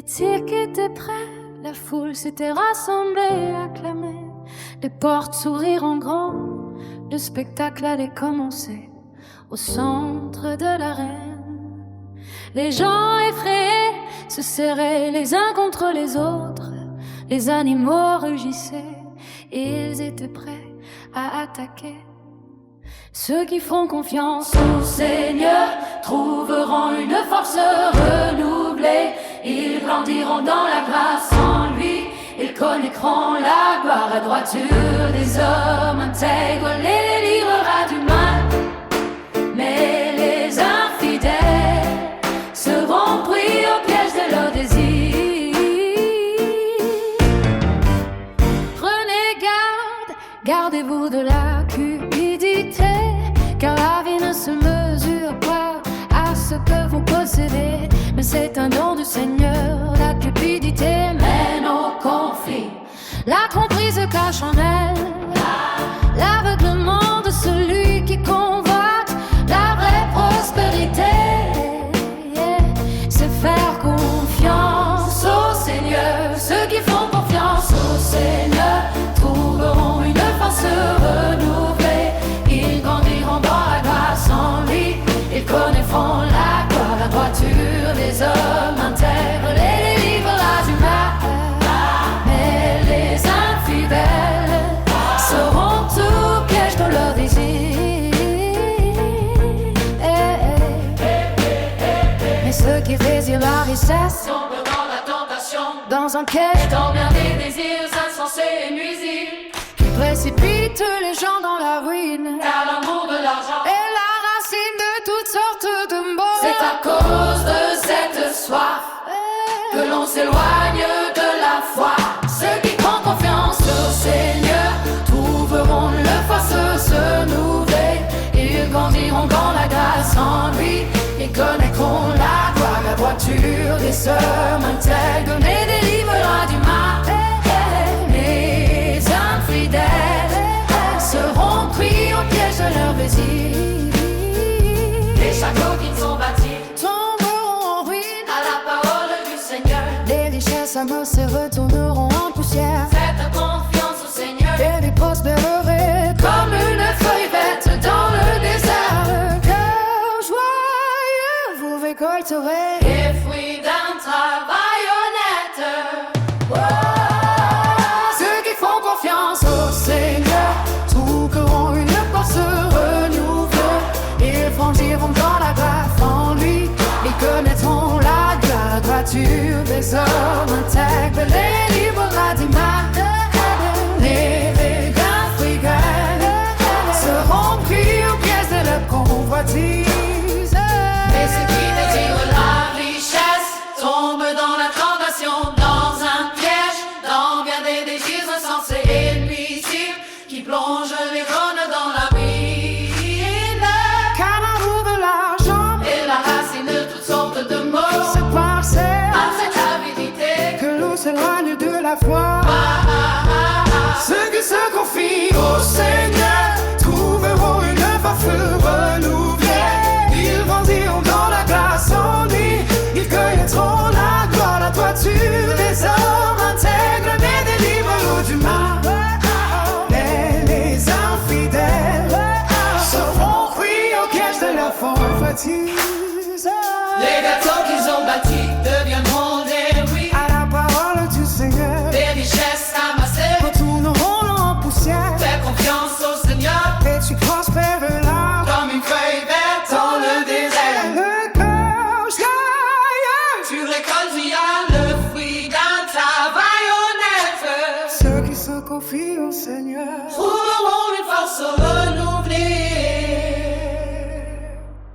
Les tirs qui étaient prêts, la foule s'était rassemblée, acclamée. Les portes s'ouvrirent en grand, le spectacle allait commencer. Au centre de l'arène, les gens effrayés se serraient les uns contre les autres. Les animaux rugissaient, ils étaient prêts à attaquer. Ceux qui font confiance au Seigneur trouveront une force renouvelée. Ils grandiront dans la grâce en lui. Ils connaîtront la gloire, la droiture des hommes intègres les délivrera du mal. Mais les infidèles seront pris au piège de leurs désirs. Prenez garde, gardez-vous de la cupidité, car la vie ne se mesure pas à ce que vous possédez. Mais c'est un don du Seigneur, la cupidité mène au conflit. La tromperie se cache en elle, l'aveuglement de celui qui convoite la vraie prospérité. C'est faire confiance au Seigneur. Ceux qui font confiance au Seigneur trouveront une force renouvelée. Ils grandiront dans la grâce en lui. Ils connaîtront la gloire, la droiture des hommes intègres les délivrera du mal. Mais les infidèles seront tout piège dans leur désir. Mais ceux qui désirent la richesse tombent dans la tentation, dans un piège, dans bien des désirs insensés et nuisibles, qui précipite les gens dans la ruine. car l'amour de l'argent Et la racine de toutes sortes de maux. c'est à cause de cette soif que l'on s'éloigne de la foi. Ceux qui font confiance au Seigneur trouveront le force se nouveler. Ils grandiront dans la grâce en lui. Ils connaîtront la gloire, la droiture des hommes intègres les délivrera du mal. Les infidèles seront pris au piège de leur désir. Les châteaux qui sont bâtis Tomberont en ruine. à la parole du Seigneur. Les richesses amassées retourneront en poussière. Faites confiance au Seigneur Et les prospérerait comme une feuille verte dans le désert. le cœur joyeux, vous récolterez. Les fruits d'un travail honnête. Ceux qui font confiance au Seigneur trouveront une force renouvelée. Ils franchiront dans la grâce en lui. Ils connaîtront la gloire, la droiture des hommes intègres les délivrera du mal. Les regards frigales seront pris au piège de leur convoitise. Mais ceux qui désirent la richesse tombent dans la tentation, dans un piège, dans bien des désirs insensés et nuisibles qui plongent les jeunes dans la ruine. Car l'amour de l'argent, Et la racine de toutes sortes de maux, c'est par à cette avidité que l'on s'éloigne de la foi. Ceux qui se confient au Seigneur trouveront une force renouvelée. Ils grandiront dans la grâce en lui. Ils connaîtront la gloire, la droiture des hommes intègres les délivreront du mal. Mais les infidèles seront pris au piège de la convoitise. Les gâteaux qu'ils ont bâtis deviendront